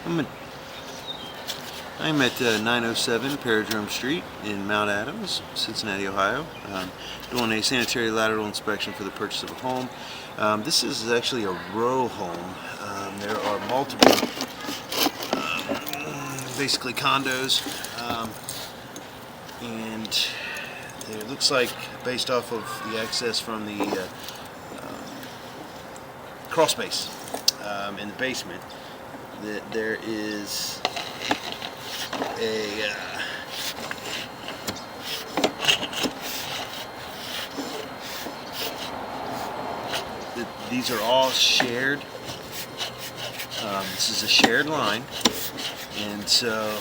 I'm at 907 Paradrome Street in Mount Adams, Cincinnati, Ohio. Doing a sanitary lateral inspection for the purchase of a home. This is actually a row home. There are multiple, basically condos, and it looks like, based off of the access from the crawl space in the basement, that there is these are all shared. This is a shared line, and so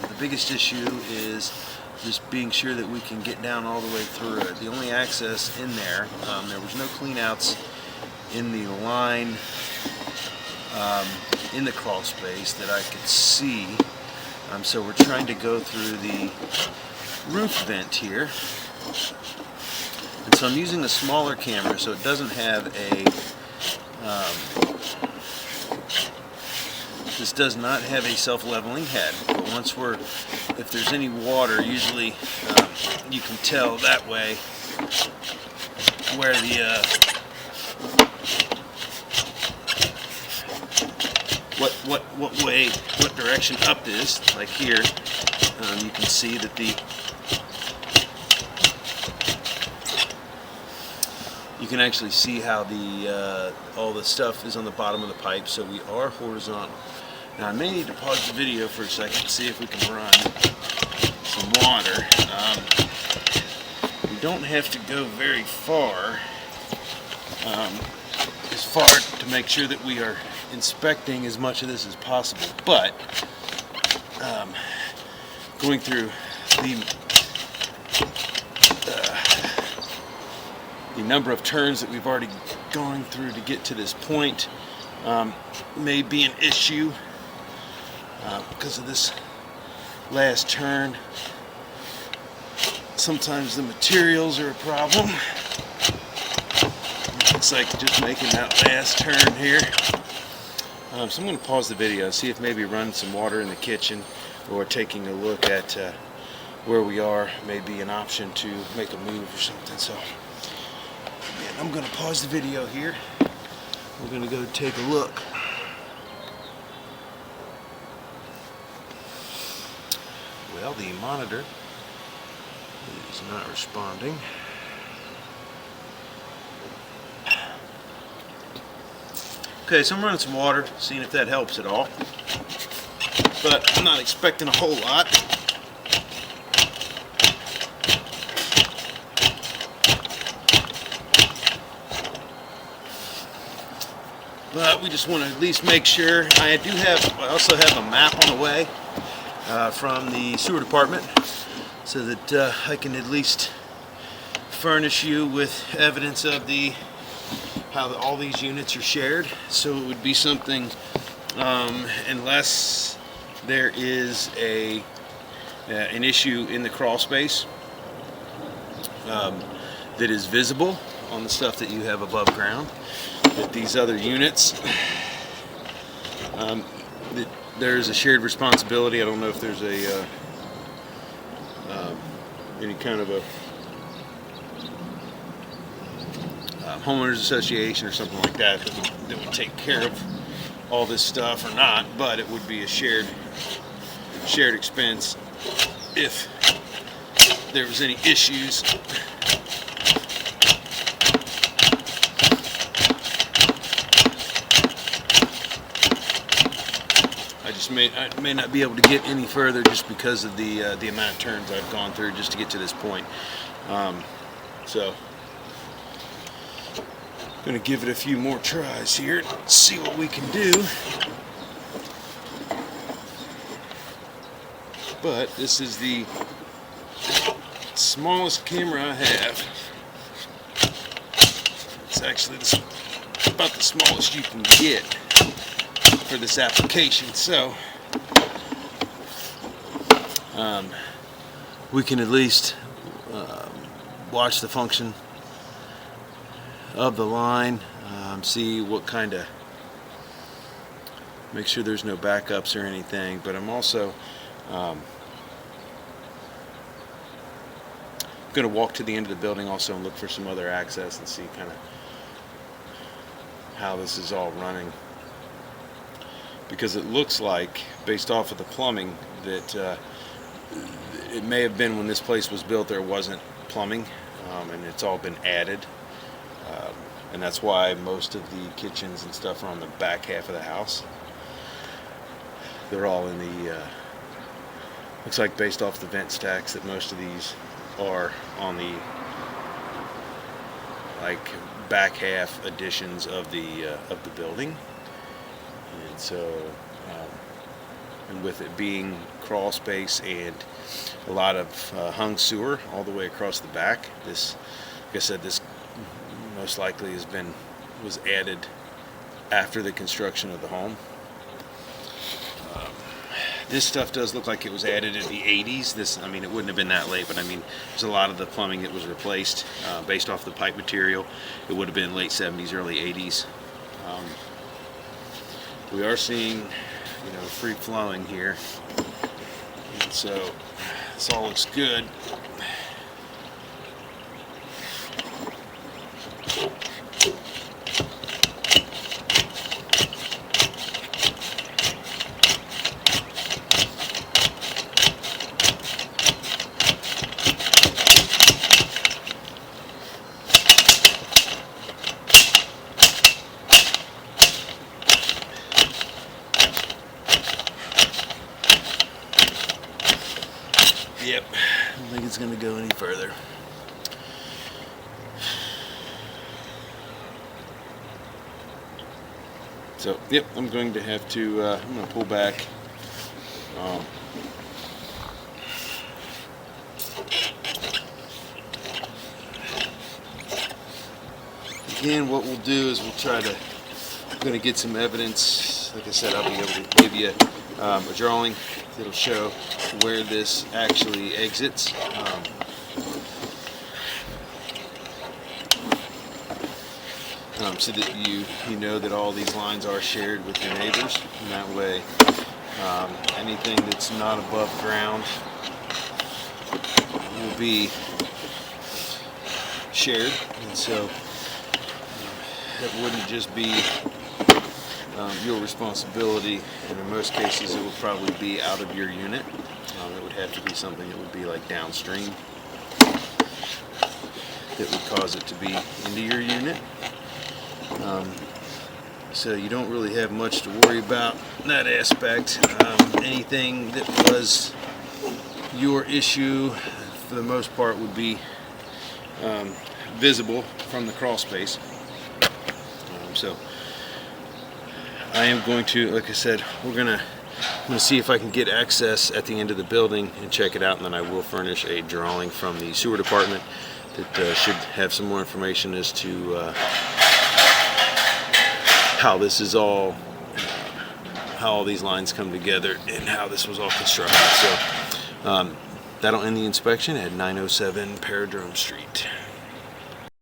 the biggest issue is just being sure that we can get down all the way through it. The only access in there, there was no cleanouts in the line in the crawl space that I could see. So we're trying to go through the roof vent here. And so I'm using a smaller camera, so it doesn't have a, this does not have a self-leveling head. But once if there's any water, usually you can tell that way where the, what direction up is. Like here, you can see that you can actually see how the all the stuff is on the bottom of the pipe, so we are horizontal. Now I may need to pause the video for a second to see if we can run some water. We don't have to go very far, as far to make sure that we are inspecting as much of this as possible, but going through the number of turns that we've already gone through to get to this point may be an issue because of this last turn. Sometimes the materials are a problem. Looks like just making that last turn here. So I'm going to pause the video, see if maybe run some water in the kitchen, or taking a look at where we are may be an option to make a move or something. So again, I'm going to pause the video here. We're going to go take a look. Well, the monitor is not responding. Okay, so I'm running some water, seeing if that helps at all. But I'm not expecting a whole lot. But we just want to at least make sure. I also have a map on the way from the sewer department, so that I can at least furnish you with evidence of how all these units are shared. So it would be something, unless there is an issue in the crawl space that is visible on the stuff that you have above ground, that these other units, that there's a shared responsibility. I don't know if there's any kind of a homeowners association or something like that that would take care of all this stuff or not, but it would be a shared expense if there was any issues. I may not be able to get any further just because of the amount of turns I've gone through just to get to this point. So I'm going to give it a few more tries here, see what we can do. But this is the smallest camera I have. It's actually about the smallest you can get for this application, so we can at least watch the function of the line, see what kind of make sure there's no backups or anything. But I'm also going to walk to the end of the building also and look for some other access and see kind of how this is all running, because it looks like, based off of the plumbing, that it may have been when this place was built there wasn't plumbing, and it's all been added, and that's why most of the kitchens and stuff are on the back half of the house. They're all in the looks like, based off the vent stacks, that most of these are on the like back half additions of the building. And so and with it being crawl space and a lot of hung sewer all the way across the back, this, like I said, this most likely was added after the construction of the home. This stuff does look like it was added in the 80s. I mean, it wouldn't have been that late, but I mean, there's a lot of the plumbing that was replaced based off the pipe material. It would have been late 70s, early 80s. We are seeing, free flowing here, and so this all looks good. Yep, I don't think it's going to go any further. So, yep, I'm going to have to, I'm going to pull back. Again, what we'll do is I'm going to get some evidence. Like I said, I'll be able to give you a drawing that'll show where this actually exits. So that you know that all these lines are shared with your neighbors, and that way anything that's not above ground will be shared, and so it wouldn't just be your responsibility, and in most cases it would probably be out of your unit. It would have to be something that would be like downstream that would cause it to be into your unit. So you don't really have much to worry about in that aspect. Anything that was your issue, for the most part, would be visible from the crawl space. So I am going to, like I said, I'm going to see if I can get access at the end of the building and check it out, and then I will furnish a drawing from the sewer department that should have some more information as to how this is all, how all these lines come together and how this was all constructed. So that'll end the inspection at 907 Paradrome Street.